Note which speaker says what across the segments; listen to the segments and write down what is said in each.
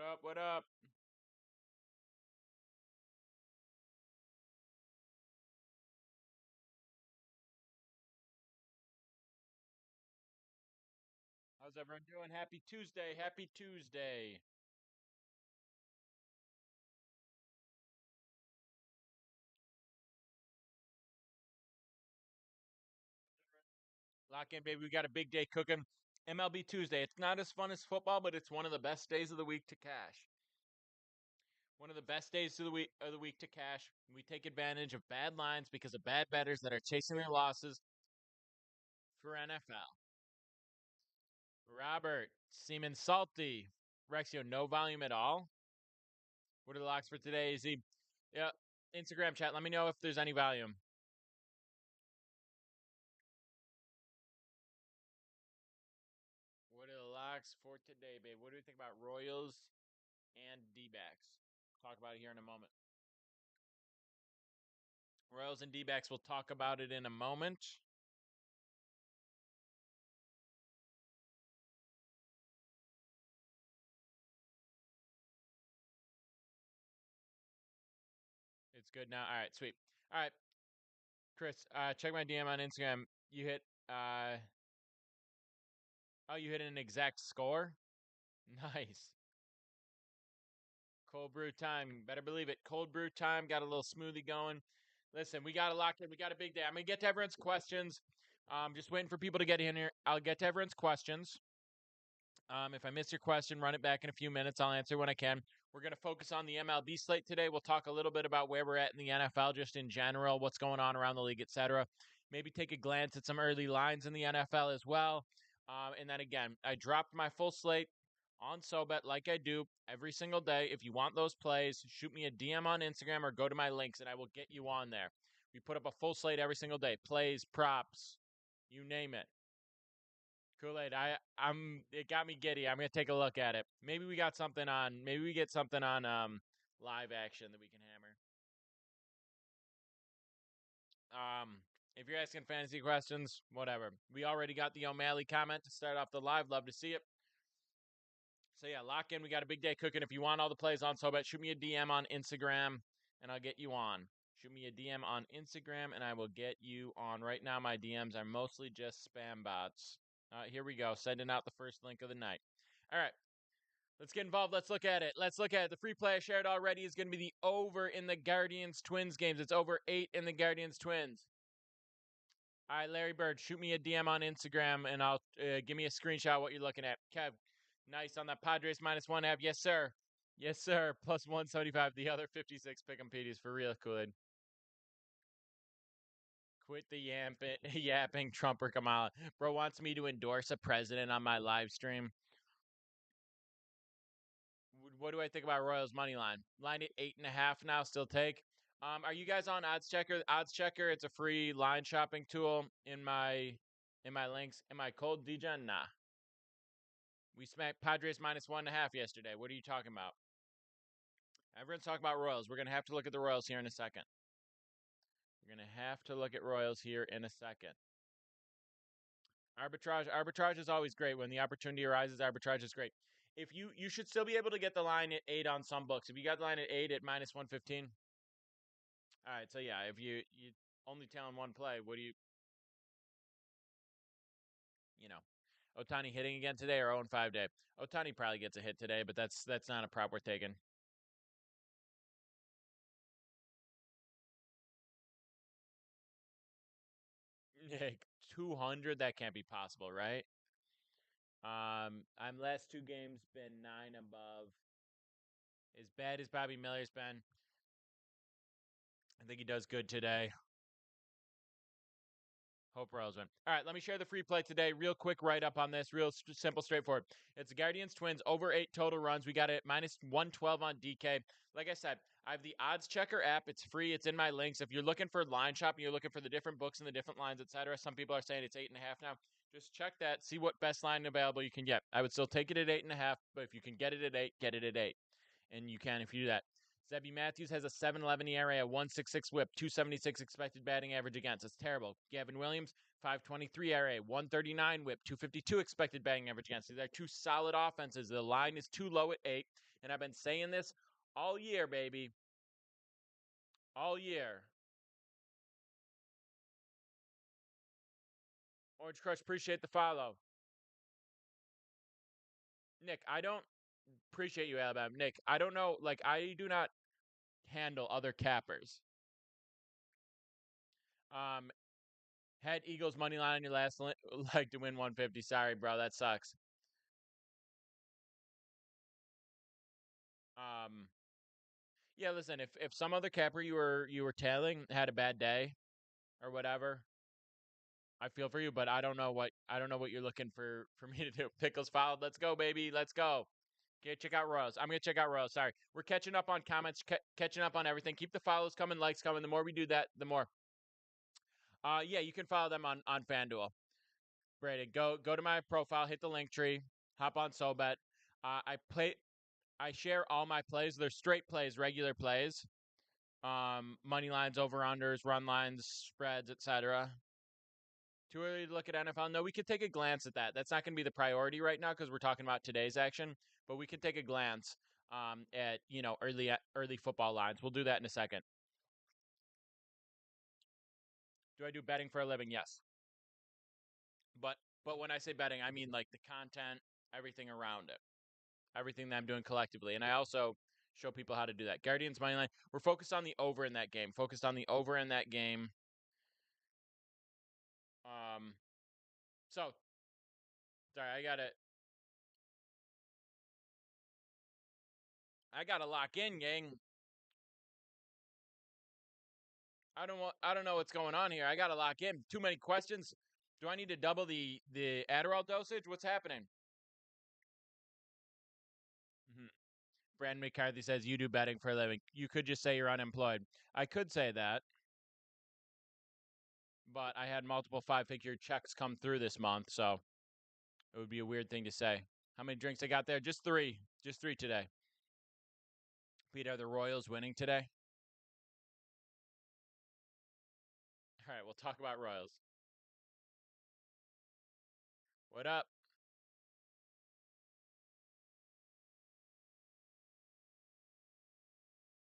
Speaker 1: up? What up? How's everyone doing? Happy Tuesday. Happy Tuesday. Lock in, baby. We got a big day cooking. MLB Tuesday. It's not as fun as football, but it's one of the best days of the week to cash. One of the best days of the week to cash. We take advantage of bad lines because of bad bettors that are chasing their losses for NFL. Robert, Seaman Salty. Rexio, no volume at all. What are the locks for today? Is he? Yeah. Instagram chat. Let me know if there's any volume. What are the locks for today, babe? What do we think about Royals and D backs? Talk about it here in a moment. Royals and D backs, we'll talk about it in a moment. It's good now. All right, sweet. All right, Chris, check my DM on Instagram. You hit, oh, you hit an exact score? Nice. Cold brew time. Better believe it. Cold brew time. Got a little smoothie going. Listen, we got to lock in. We got a big day. I'm going to get to everyone's questions. Just waiting for people to get in here. I'll get to everyone's questions. If I miss your question, run it back in a few minutes. I'll answer when I can. We're going to focus on the MLB slate today. We'll talk a little bit about where we're at in the NFL, just in general, what's going on around the league, etc. Maybe take a glance at some early lines in the NFL as well. And then again, I dropped my full slate on SoBet like I do every single day. If you want those plays, shoot me a DM on Instagram or go to my links and I will get you on there. We put up a full slate every single day. Plays, props, you name it. Kool-Aid, it got me giddy. I'm gonna take a look at it. Maybe we got something on. Maybe we get something on live action that we can hammer. Um, if you're asking fantasy questions, whatever. We already got the O'Malley comment to start off the live. Love to see it. So yeah, lock in. We got a big day cooking. If you want all the plays on SoBet, shoot me a DM on Instagram, and I'll get you on. Shoot me a DM on Instagram, and I will get you on. Right now, my DMs are mostly just spam bots. Here we go. Sending out the first link of the night. All right. Let's get involved. Let's look at it. Let's look at it. The free play I shared already is going to be the over in the Guardians Twins games. It's over 8 in the Guardians Twins. All right, Larry Bird, shoot me a DM on Instagram and I'll give me a screenshot of what you're looking at. Kev, nice on that Padres -1.5. Yes, sir. Yes, sir. Plus 175. The other 56 pick 'em PDs for real good. Quit the yapping Trumper Kamala. Bro wants me to endorse a president on my live stream. What do I think about Royals money line? Line at 8.5 now. Still take. Are you guys on Odds Checker? Odds Checker. It's a free line shopping tool in my links. Am I cold, Degen? Nah. We smacked Padres -1.5 yesterday. What are you talking about? Everyone's talking about Royals. We're gonna have to look at the Royals here in a second. We're gonna have to look at Royals here in a second. Arbitrage is always great when the opportunity arises. Arbitrage is great. If you should still be able to get the line at 8 on some books. If you got the line at 8 at -115. All right, so yeah, if you only telling one play, what do you know? Otani hitting again today or 0-5 day? Otani probably gets a hit today, but that's not a prop we're taking. Nick, 200, that can't be possible, right? I'm last two games been 9 above. As bad as Bobby Miller's been, I think he does good today. Hope Royals win. All right, let me share the free play today. Real quick write up on this. Real simple, straightforward. It's the Guardians Twins over 8 total runs. We got it -112 on DK. Like I said, I have the Odds Checker app. It's free. It's in my links. If you're looking for line shopping, you're looking for the different books and the different lines, etc. Some people are saying it's 8.5 now. Just check that. See what best line available you can get. I would still take it at 8.5, but if you can get it at 8, get it at 8, and you can if you do that. Zebby Matthews has a 7.11 ERA, a 1.66 WHIP, 2.76 expected batting average against. That's terrible. Gavin Williams, 5.23 ERA, 1.39 WHIP, 2.52 expected batting average against. These are two solid offenses. The line is too low at 8, and I've been saying this all year, baby. All year. Orange Crush, appreciate the follow. Nick, I don't appreciate you, Alabama. Nick, I don't know. Like, I do not handle other cappers. Had Eagles money line on your last leg to win 150. Sorry, bro, that sucks. Yeah, listen, if some other capper you were tailing had a bad day or whatever, I feel for you, but I don't know what you're looking for me to do. Pickles fouled. Let's go, baby. Let's go. Okay, check out Royals. I'm gonna check out Royals. Sorry, we're catching up on comments, catching up on everything. Keep the follows coming, likes coming. The more we do that, the more. Yeah, you can follow them on FanDuel. Brandon, go to my profile, hit the link tree, hop on SoBet. I share all my plays. They're straight plays, regular plays. Money lines, over unders, run lines, spreads, etc. Too early to look at NFL? No, we could take a glance at that. That's not going to be the priority right now because we're talking about today's action. But we can take a glance at early football lines. We'll do that in a second. Do I do betting for a living? Yes. But when I say betting, I mean like the content, everything around it, everything that I'm doing collectively, and I also show people how to do that. Guardians money line. We're focused on the over in that game. Focused on the over in that game. So sorry, I gotta lock in, gang. I don't know what's going on here. I gotta lock in. Too many questions. Do I need to double the Adderall dosage? What's happening? Mm-hmm. Brandon McCarthy says you do betting for a living. You could just say you're unemployed. I could say that, but I had multiple five-figure checks come through this month, so it would be a weird thing to say. How many drinks I got there? Just three. Just three today. Pete, are the Royals winning today? All right, we'll talk about Royals. What up?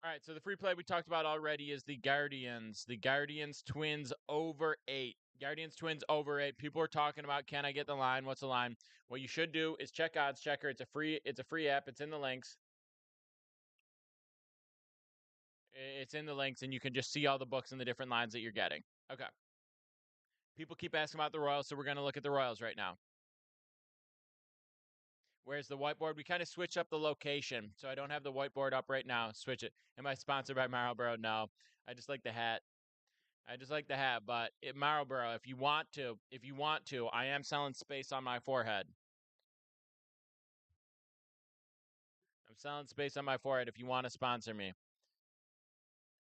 Speaker 1: All right, so the free play we talked about already is the Guardians. The Guardians Twins over 8. Guardians Twins over 8. People are talking about, can I get the line? What's the line? What you should do is check Odds Checker. It's a free app. It's in the links. It's in the links, and you can just see all the books and the different lines that you're getting. Okay. People keep asking about the Royals, so we're going to look at the Royals right now. Where's the whiteboard? We kind of switched up the location, so I don't have the whiteboard up right now. Switch it. Am I sponsored by Marlboro? No. I just like the hat. But Marlboro, if you want to, I am selling space on my forehead. I'm selling space on my forehead if you want to sponsor me.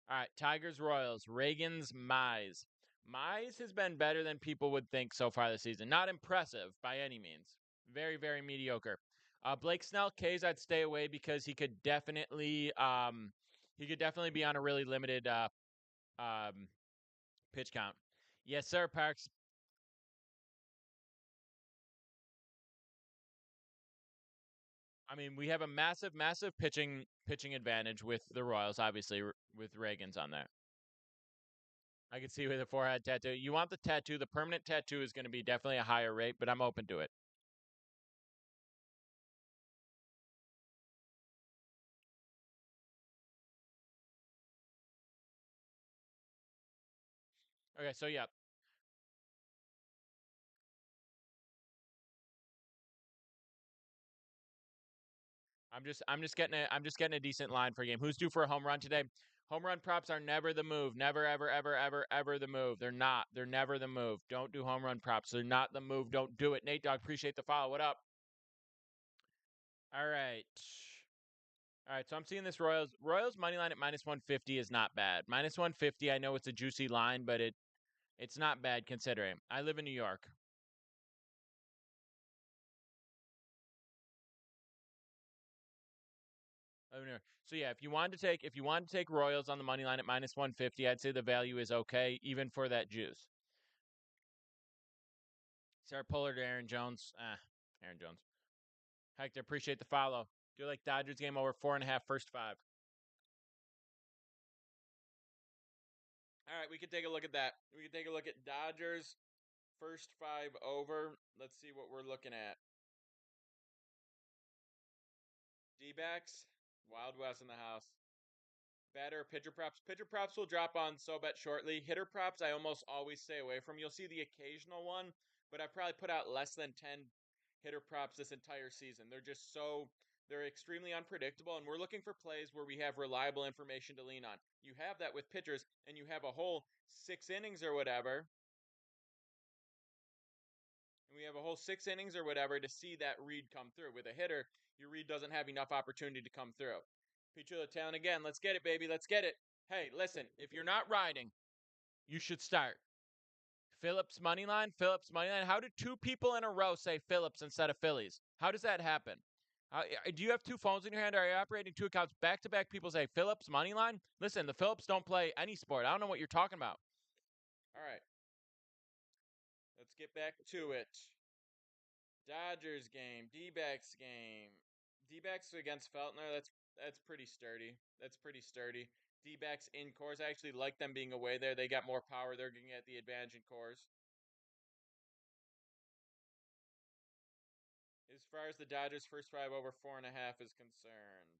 Speaker 1: All right, Tigers, Royals, Reagan's, Mize. Mize has been better than people would think so far this season. Not impressive by any means. Very, very mediocre. Blake Snell, K's, I'd stay away because he could definitely be on a really limited um, pitch count. Yes, sir, Parks. I mean, we have a massive, massive pitching advantage with the Royals, obviously, with Reagan's on there. I can see with a forehead tattoo. You want the tattoo? The permanent tattoo is going to be definitely a higher rate, but I'm open to it. Okay, so yeah, I'm just getting a decent line for a game. Who's due for a home run today? Home run props are never the move. Never, ever, ever, ever, ever the move. They're not. They're never the move. Don't do home run props. They're not the move. Don't do it. Nate Dog, appreciate the follow. What up? All right. All right, so I'm seeing this Royals money line at -150 is not bad. -150, I know it's a juicy line, but it's not bad considering. I live in New York. So yeah, if you wanted to take Royals on the money line at minus 150, I'd say the value is okay, even for that juice. Sarah Pullard to Aaron Jones. Aaron Jones. Hector, appreciate the follow. Do you like Dodgers game over 4.5 first 5? All right, we can take a look at that. We can take a look at Dodgers first 5 over. Let's see what we're looking at. D-backs, Wild West in the house. Batter, pitcher props. Pitcher props will drop on SoBet shortly. Hitter props, I almost always stay away from. You'll see the occasional one, but I probably put out less than 10 hitter props this entire season. They're extremely unpredictable, and we're looking for plays where we have reliable information to lean on. You have that with pitchers, and you have a whole 6 innings or whatever. And we have a whole 6 innings or whatever to see that read come through. With a hitter, your read doesn't have enough opportunity to come through. Pichu Town again. Let's get it, baby. Let's get it. Hey, listen, if you're not riding, you should start. Phillips money line. How did 2 people in a row say Phillips instead of Phillies? How does that happen? Do you have 2 phones in your hand? Are you operating 2 accounts? Back to back people say Phillips money line. Listen, the Phillips don't play any sport. I don't know what you're talking about. All right. Let's get back to it. Dodgers game, D-backs game. D-backs against Feltner, that's pretty sturdy. That's pretty sturdy. D-backs in Coors, I actually like them being away there. They got more power. They're going to get the advantage in Coors. As far as the Dodgers' first 5 over 4.5 is concerned,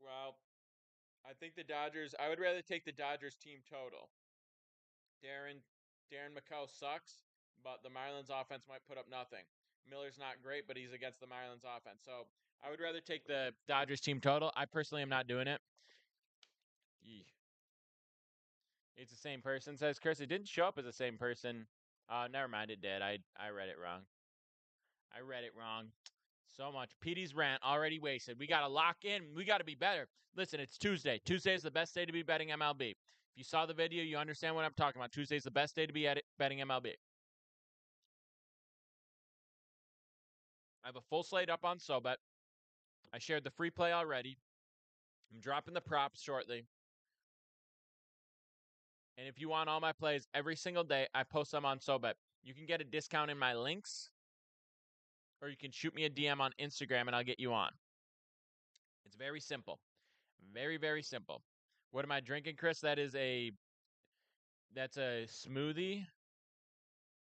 Speaker 1: well, I think the Dodgers. I would rather take the Dodgers team total. Darren McCall sucks, but the Marlins offense might put up nothing. Miller's not great, but he's against the Marlins offense. So I would rather take the Dodgers team total. I personally am not doing it. Yee. It's the same person, says Chris. It didn't show up as the same person. Never mind, it did. I read it wrong. I read it wrong. So much. Petey's rant already wasted. We got to lock in. We got to be better. Listen, it's Tuesday. Tuesday is the best day to be betting MLB. If you saw the video, you understand what I'm talking about. Tuesday is the best day to be betting MLB. I have a full slate up on SoBet. I shared the free play already. I'm dropping the props shortly. And if you want all my plays every single day, I post them on SoBet. You can get a discount in my links, or you can shoot me a DM on Instagram and I'll get you on. It's very simple. Very, very simple. What am I drinking, Chris? That's a smoothie.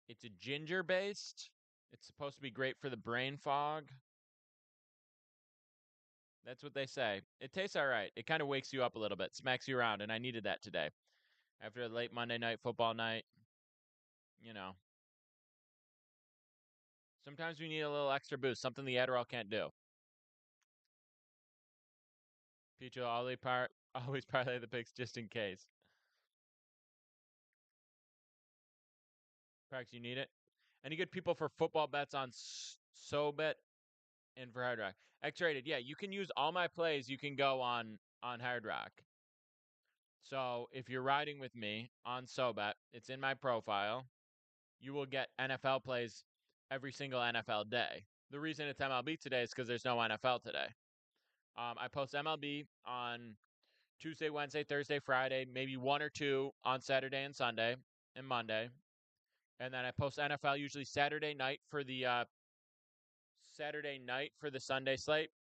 Speaker 1: It's a ginger based. It's supposed to be great for the brain fog. That's what they say. It tastes all right. It kind of wakes you up a little bit, smacks you around, and I needed that today. After a late Monday night football night, you know. Sometimes we need a little extra boost, something the Adderall can't do. Pichu always parlay the picks just in case. Prax, you need it. Any good people for football bets on SoBet and for Hard Rock? X-rated, yeah. You can use all my plays. You can go on Hard Rock. So if you're riding with me on SoBet, it's in my profile. You will get NFL plays every single NFL day. The reason it's MLB today is because there's no NFL today. I post MLB on Tuesday, Wednesday, Thursday, Friday, maybe 1 or 2 on Saturday and Sunday and Monday. And then I post NFL usually Saturday night for the Sunday slate,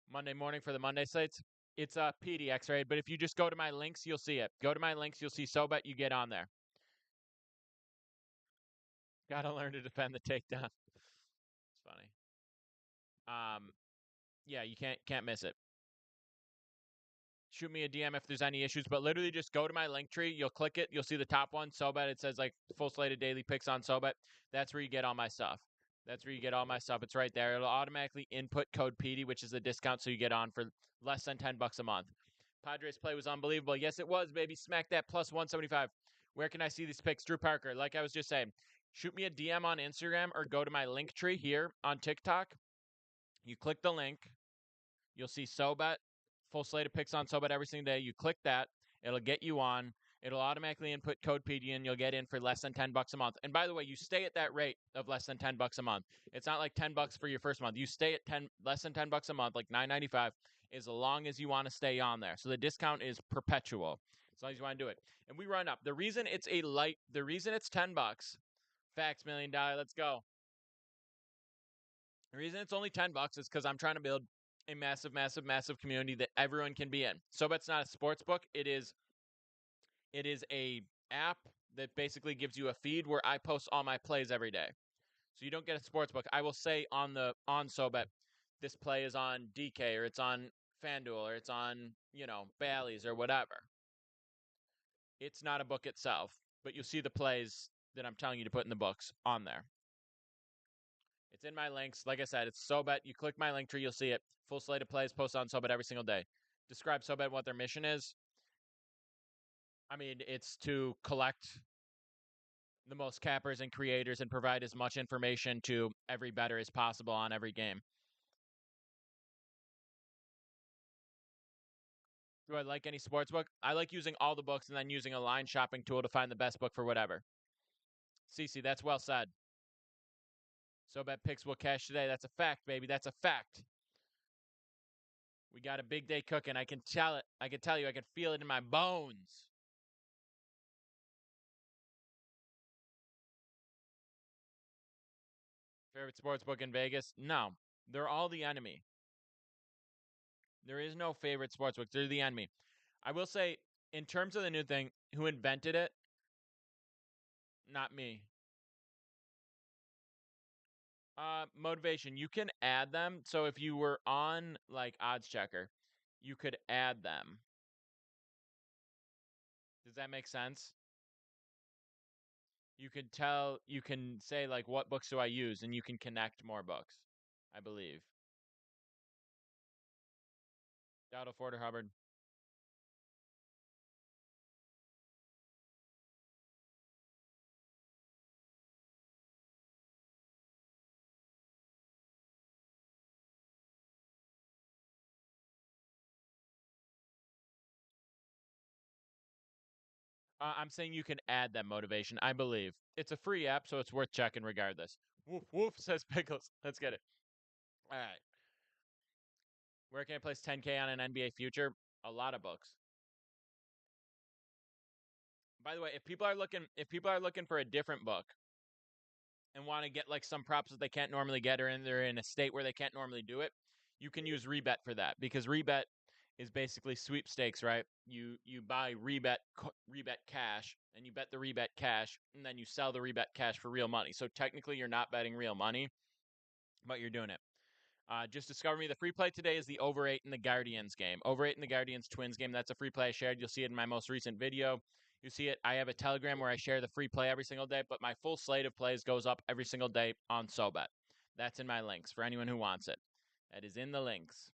Speaker 1: Monday morning for the Monday slates. It's PDX, right? But if you just go to my links, you'll see it. Go to my links, you'll see SoBet, you get on there. Gotta learn to defend the takedown. It's funny. Yeah, you can't miss it. Shoot me a DM if there's any issues, but literally just go to my link tree. You'll click it. You'll see the top one, SoBet. It says like full slate of daily picks on SoBet. That's where you get all my stuff. It's right there. It'll automatically input code PD, which is a discount, so you get on for less than $10 a month. Padres play was unbelievable. Yes, it was, baby. Smack that plus 175. Where can I see these picks? Drew Parker, like I was just saying, shoot me a DM on Instagram or go to my link tree here on TikTok. You click the link. You'll see SoBet, full slate of picks on SoBet every single day. You click that. It'll get you on. It'll automatically input Codepedia and you'll get in for less than $10 a month. And by the way, you stay at that rate of less than $10 a month. It's not like $10 for your first month. You stay at less than $10 a month, like $9.95, as long as you want to stay on there. So the discount is perpetual as long as you want to do it. And we run up. The reason it's $10, facts, $1 million. Let's go. The reason it's only $10 is because I'm trying to build a massive, massive, massive community that everyone can be in. SoBet's not a sports book. It is a app that basically gives you a feed where I post all my plays every day. So you don't get a sports book. I will say on SoBet, this play is on DK or it's on FanDuel or it's on, Bally's or whatever. It's not a book itself, but you'll see the plays that I'm telling you to put in the books on there. It's in my links. Like I said, it's SoBet. You click my link tree, you'll see it. Full slate of plays posted on SoBet every single day. Describe SoBet and what their mission is. I mean, it's to collect the most cappers and creators and provide as much information to every bettor as possible on every game. Do I like any sports book? I like using all the books and then using a line shopping tool to find the best book for whatever. CC, that's well said. SoBet picks will cash today. That's a fact, baby. That's a fact. We got a big day cooking. I can tell it. I can tell you. I can feel it in my bones. Favorite sports book in Vegas? No. They're all the enemy. There is no favorite sports book. They're the enemy. I will say, in terms of the new thing, who invented it? Not me. Motivation. You can add them. So if you were on like Odds Checker, you could add them. Does that make sense? You can say like, what books do I use? And you can connect more books, I believe. Dowdle, Ford, or Hubbard. I'm saying you can add that motivation. I believe it's a free app, so it's worth checking regardless. Woof woof says Pickles. Let's get it. All right. Where can I place 10K on an NBA future? A lot of books. By the way, if people are looking for a different book and want to get like some props that they can't normally get, or they're in a state where they can't normally do it, you can use Rebet for that, because Rebet is basically sweepstakes, right? You buy Rebet cash and you bet the Rebet cash and then you sell the Rebet cash for real money. So technically you're not betting real money, but you're doing it. Just discover me. The free play today is the over 8 in the Guardians game. Over 8 in the Guardians Twins game. That's a free play I shared. You'll see it in my most recent video. You see it. I have a Telegram where I share the free play every single day, but my full slate of plays goes up every single day on SoBet. That's in my links for anyone who wants it. That is in the links.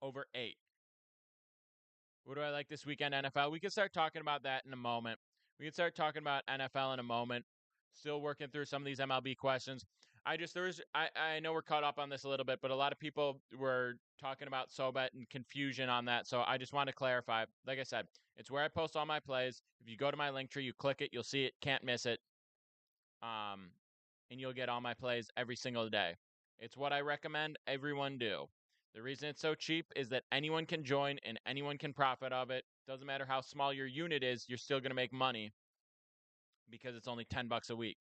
Speaker 1: Over 8. What do I like this weekend, NFL? We can start talking about that in a moment. We can start talking about NFL in a moment. Still working through some of these MLB questions. I know we're caught up on this a little bit, but a lot of people were talking about SoBet and confusion on that. So I just want to clarify. Like I said, it's where I post all my plays. If you go to my link tree, you click it, you'll see it. Can't miss it. And you'll get all my plays every single day. It's what I recommend everyone do. The reason it's so cheap is that anyone can join and anyone can profit of it. Doesn't matter how small your unit is, you're still going to make money because it's only $10 a week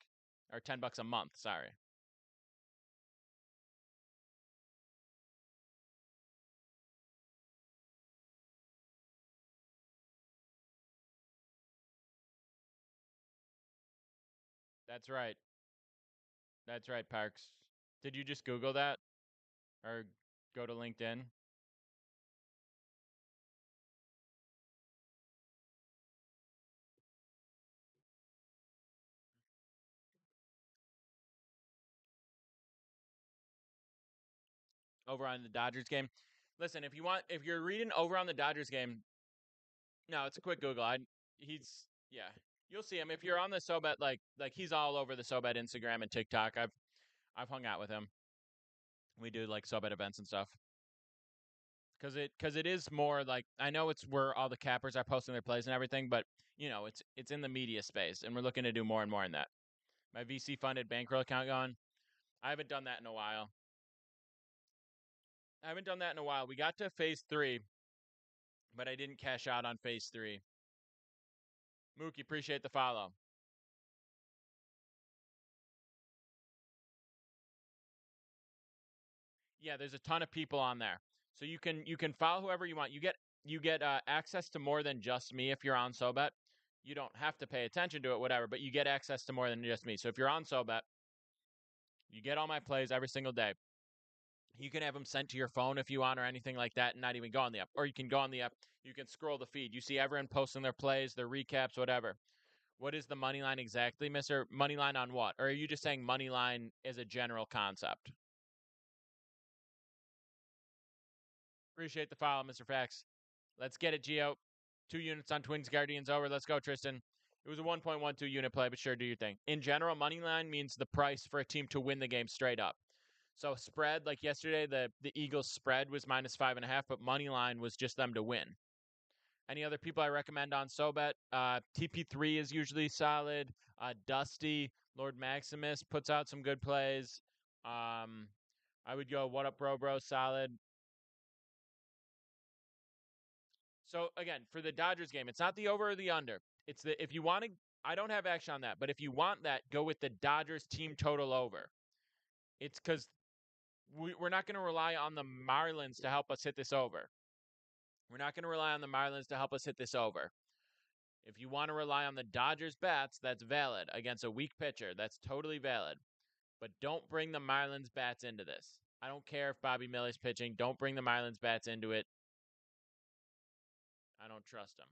Speaker 1: or $10 a month. Sorry. That's right. That's right, Parks. Did you just Google that or go to LinkedIn? Over on the Dodgers game. Listen, if you're reading over on the Dodgers game, no, it's a quick Google. Yeah, you'll see him if you're on the SoBet. Like he's all over the SoBet Instagram and TikTok. I've hung out with him. We do like SoBet events and stuff because it is more like, I know it's where all the cappers are posting their plays and everything, but it's in the media space, and we're looking to do more and more in that. My VC funded bankroll account going. I haven't done that in a while. We got to phase 3, but I didn't cash out on phase 3. Mookie, appreciate the follow. Yeah, there's a ton of people on there, so you can follow whoever you want. You get access to more than just me if you're on SoBet. You don't have to pay attention to it, whatever, but you get access to more than just me. So if you're on SoBet, you get all my plays every single day. You can have them sent to your phone if you want, or anything like that, and not even go on the app. Or you can go on the app. You can scroll the feed. You see everyone posting their plays, their recaps, whatever. What is the money line exactly, Mister? Money line on what? Or are you just saying money line as a general concept? Appreciate the follow, Mr. Fax. Let's get it, Geo. 2 units on Twins Guardians over. Let's go, Tristan. It was a 1.12 unit play, but sure, do your thing. In general, money line means the price for a team to win the game straight up. So spread, like yesterday, the Eagles spread was -5.5, but money line was just them to win. Any other people I recommend on SoBet? TP3 is usually solid. Dusty, Lord Maximus puts out some good plays. I would go What Up Bro, solid. So again, for the Dodgers game, it's not the over or the under. It's the if you want to. I don't have action on that, but if you want that, go with the Dodgers team total over. It's because we're not going to rely on the Marlins to help us hit this over. We're not going to rely on the Marlins to help us hit this over. If you want to rely on the Dodgers bats, that's valid. Against a weak pitcher, that's totally valid. But don't bring the Marlins bats into this. I don't care if Bobby Miller's pitching. Don't bring the Marlins bats into it. I don't trust them.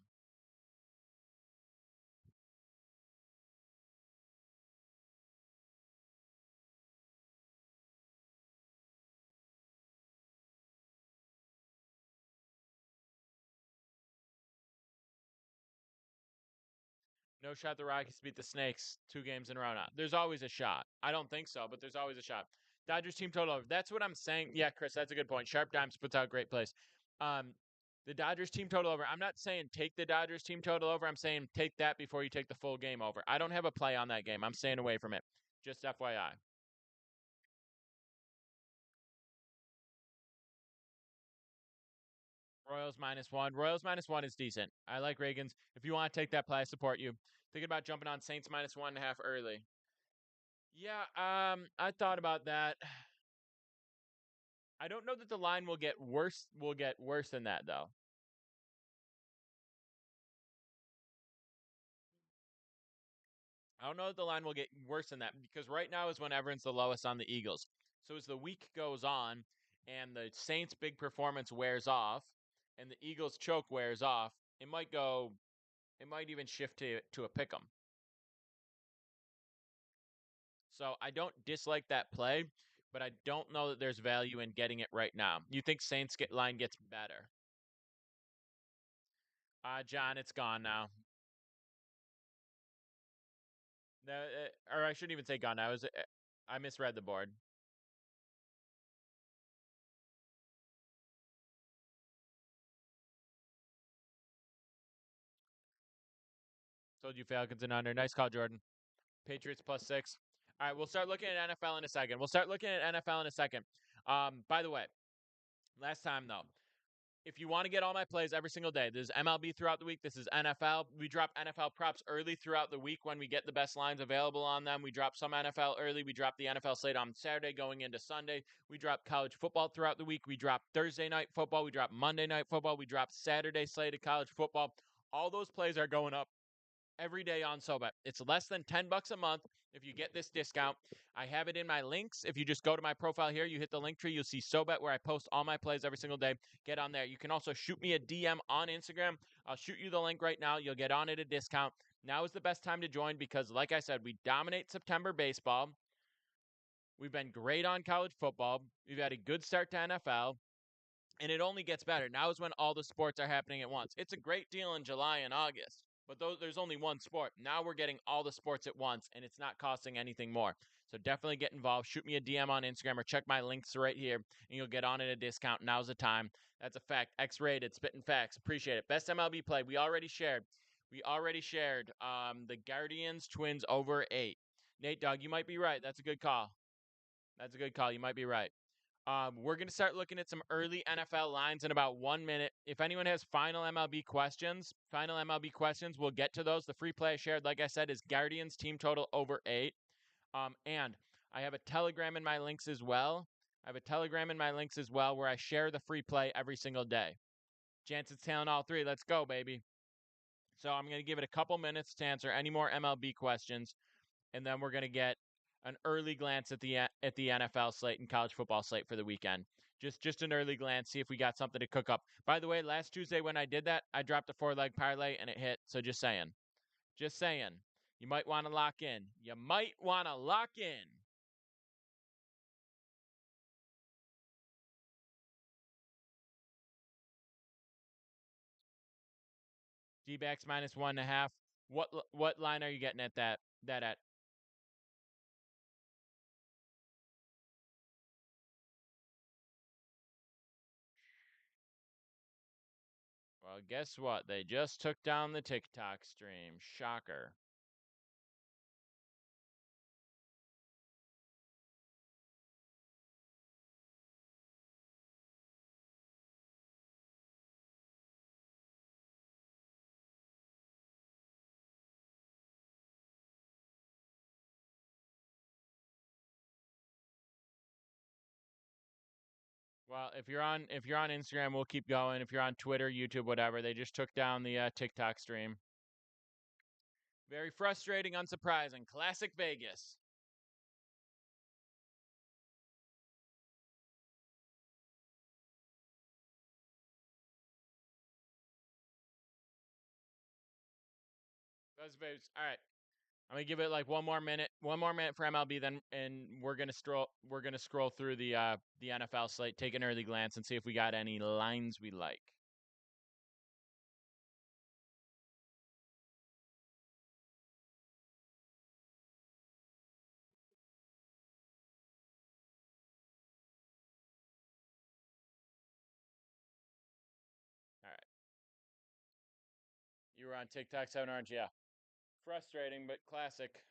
Speaker 1: No shot the Rockies beat the Snakes 2 games in a row now. There's always a shot. I don't think so, but there's always a shot. Dodgers team total over. That's what I'm saying. Yeah, Chris, that's a good point. Sharp Dimes puts out great plays. Um, the Dodgers team total over. I'm not saying take the Dodgers team total over. I'm saying take that before you take the full game over. I don't have a play on that game. I'm staying away from it. Just FYI. Royals -1. Royals -1 is decent. I like Reagan's. If you want to take that play, I support you. Thinking about jumping on Saints -1.5 early. Yeah, I thought about that. I don't know that the line will get worse. Will get worse than that though. I don't know that the line will get worse than that because right now is when everyone's the lowest on the Eagles. So as the week goes on and the Saints' big performance wears off and the Eagles' choke wears off, it might go. It might even shift to a pick 'em. So I don't dislike that play, but I don't know that there's value in getting it right now. You think Saints line gets better? John, it's gone now. No, or I shouldn't even say gone now. I misread the board. Told you Falcons and under. Nice call, Jordan. Patriots +6. All right, we'll start looking at NFL in a second. By the way, last time though, if you want to get all my plays every single day, there's MLB throughout the week. This is NFL. We drop NFL props early throughout the week when we get the best lines available on them. We drop some NFL early. We drop the NFL slate on Saturday going into Sunday. We drop college football throughout the week. We drop Thursday night football. We drop Monday night football. We drop Saturday slate of college football. All those plays are going up every day on SoBet. It's less than $10 a month if you get this discount. I have it in my links. If you just go to my profile here, you hit the link tree, you'll see SoBet where I post all my plays every single day. Get on there. You can also shoot me a DM on Instagram. I'll shoot you the link right now. You'll get on at a discount. Now is the best time to join because, like I said, we dominate September baseball. We've been great on college football. We've had a good start to NFL. And it only gets better. Now is when all the sports are happening at once. It's a great deal in July and August, but there's only one sport. Now we're getting all the sports at once, and it's not costing anything more. So definitely get involved. Shoot me a DM on Instagram or check my links right here, and you'll get on at a discount. Now's the time. That's a fact. X-rated, spitting facts. Appreciate it. Best MLB play. We already shared. The Guardians Twins over 8. Nate Dogg, you might be right. That's a good call. That's a good call. You might be right. We're going to start looking at some early NFL lines in about 1 minute. If anyone has final MLB questions, we'll get to those. The free play I shared, like I said, is Guardians team total over 8. And I have a Telegram in my links as well. Where I share the free play every single day. Jansen's tailing all 3. Let's go, baby. So I'm going to give it a couple minutes to answer any more MLB questions, and then we're going to get an early glance at the NFL slate and college football slate for the weekend. Just an early glance, see if we got something to cook up. By the way, last Tuesday when I did that, I dropped a 4-leg parlay and it hit. So just saying. You might want to lock in. D-backs -1.5. What line are you getting at that at? Well, guess what? They just took down the TikTok stream. Shocker. Well, if you're on Instagram, we'll keep going. If you're on Twitter, YouTube, whatever, they just took down the TikTok stream. Very frustrating, unsurprising. Classic Vegas. That's Vegas. All right. I'm gonna give it like one more minute for MLB, then and we're gonna scroll through the NFL slate, take an early glance, and see if we got any lines we like. All right. You were on TikTok, 7 Orange, yeah. Frustrating, but classic.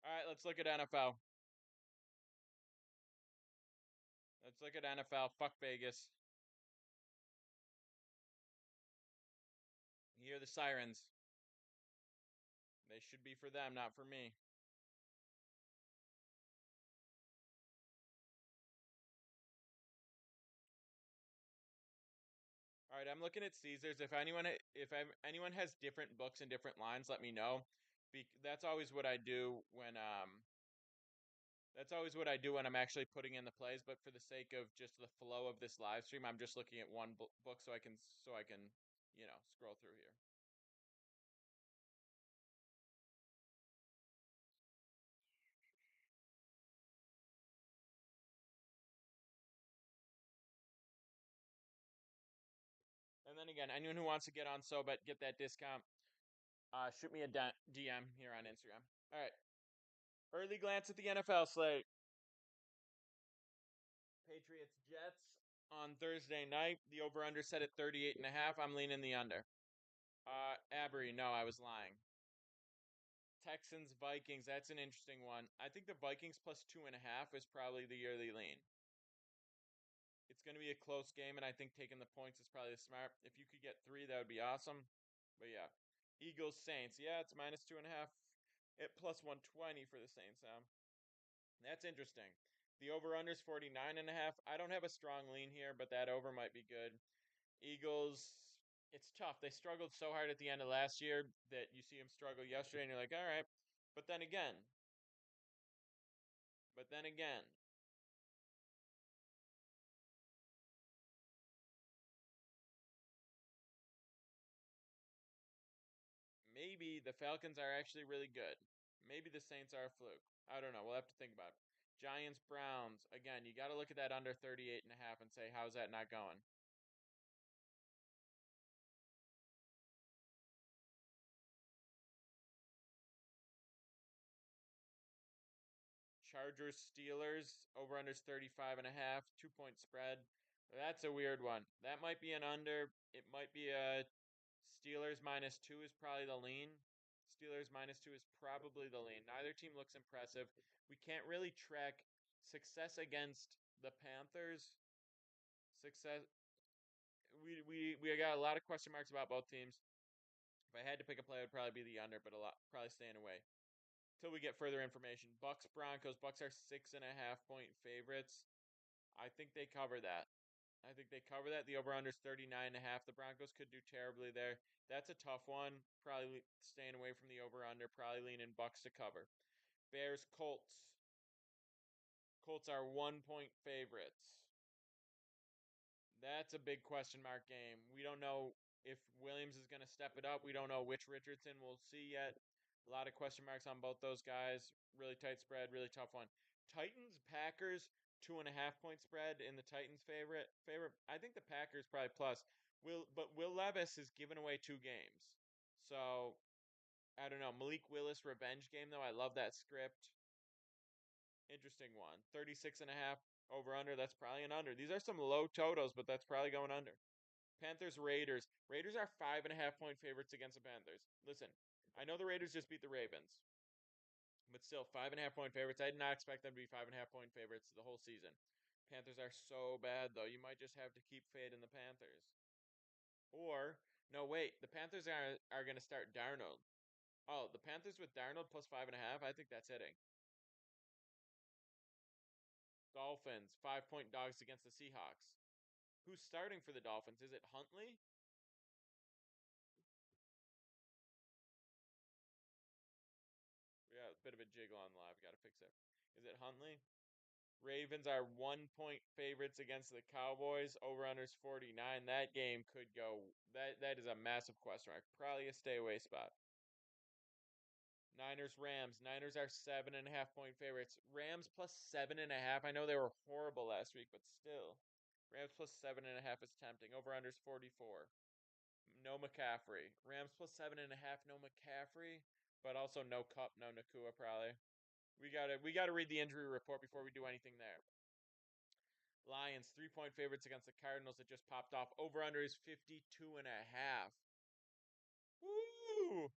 Speaker 1: All right, let's look at NFL. Let's look at NFL. Fuck Vegas. You hear the sirens. They should be for them, not for me. All right, I'm looking at Caesars. If anyone has different books and different lines, let me know. That's always what I do when I'm actually putting in the plays. But for the sake of just the flow of this live stream, I'm just looking at one book so I can scroll through here. And then again, anyone who wants to get on SoBet, get that discount, shoot me a DM here on Instagram. All right. Early glance at the NFL slate. Patriots Jets on Thursday night. The over under set at 38.5. I'm leaning the under. Abry, no, I was lying. Texans Vikings, that's an interesting one. I think the Vikings +2.5 is probably the yearly lean. It's going to be a close game, and I think taking the points is probably smart. If you could get 3, that would be awesome. But yeah, Eagles Saints, yeah, it's -2.5 at +120 for the Saints now. That's interesting. The over/under is 49.5. I don't have a strong lean here, but that over might be good. Eagles, it's tough. They struggled so hard at the end of last year that you see them struggle yesterday, and you're like, all right. But then again, maybe the Falcons are actually really good. Maybe the Saints are a fluke. I don't know. We'll have to think about it. Giants, Browns. Again, you got to look at that under 38.5 and say, how's that not going? Chargers Steelers over under 35.5, 2-point spread. That's a weird one. That might be an under. It might be a Steelers -2 is probably the lean. Steelers -2 is probably the lean. Neither team looks impressive. We can't really track success against the Panthers. Success. We got a lot of question marks about both teams. If I had to pick a play, it would probably be the under, but probably staying away till we get further information. Bucks Broncos. Bucks are 6.5-point favorites. I think they cover that. I think they cover that. The over under is 39.5. The Broncos could do terribly there. That's a tough one. Probably staying away from the over under. Probably leaning Bucks to cover. Bears Colts. Colts are 1-point favorites. That's a big question mark game. We don't know if Williams is going to step it up. We don't know which Richardson we'll see yet. A lot of question marks on both those guys. Really tight spread, really tough one. Titans Packers 2.5-point spread in the Titans favorite. I think the Packers probably plus. Will Levis has given away 2 games. So I don't know. Malik Willis revenge game though. I love that script. Interesting one. 36.5 over under. That's probably an under. These are some low totals, but that's probably going under. Panthers Raiders. Raiders are 5.5-point favorites against the Panthers. Listen, I know the Raiders just beat the Ravens, but still 5.5-point favorites. I did not expect them to be 5.5-point favorites the whole season. Panthers are so bad though. You might just have to keep fading the Panthers. Or no, wait. The Panthers are going to start Darnold. Oh, the Panthers with Darnold plus 5.5. I think that's hitting. Dolphins 5-point dogs against the Seahawks. Who's starting for the Dolphins? Is it Huntley? Yeah, a bit of a jiggle on live. Got to fix it. Is it Huntley? Ravens are 1-point favorites against the Cowboys. Over unders 49. That game could go. That is a massive question mark. Probably a stay away spot. Niners Rams. Niners are 7.5-point favorites. Rams plus 7.5. I know they were horrible last week, but still. Rams plus 7.5 is tempting. Over unders 44. No McCaffrey. Rams plus 7.5. No McCaffrey, but also no Cup, no Nakua probably. We gotta read the injury report before we do anything there. Lions 3-point favorites against the Cardinals that just popped off. Over under is 52.5. Woo!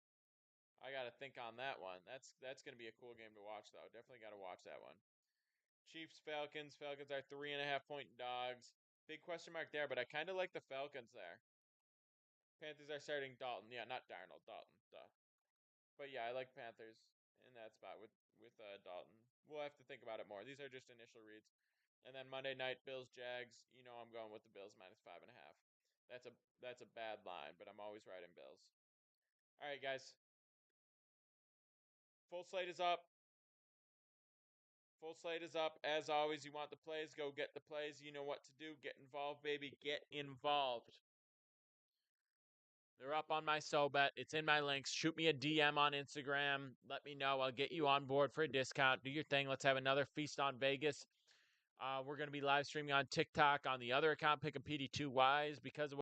Speaker 1: I gotta think on that one. That's gonna be a cool game to watch though. Definitely gotta watch that one. Chiefs Falcons. Falcons are 3.5-point dogs. Big question mark there, but I kind of like the Falcons there. Panthers are starting Dalton. Yeah, not Darnold. Dalton. Duh. But yeah, I like Panthers in that spot with Dalton. We'll have to think about it more. These are just initial reads. And then Monday night, Bills Jags. You know I'm going with the Bills -5.5. That's a bad line, but I'm always riding Bills. All right, guys. Full slate is up. Full slate is up. As always, you want the plays, go get the plays. You know what to do. Get involved, baby. Get involved. They're up on my SoBet. It's in my links. Shoot me a DM on Instagram. Let me know. I'll get you on board for a discount. Do your thing. Let's have another Feast on Vegas. We're going to be live streaming on TikTok on the other account, Pick a PD2Ys, because of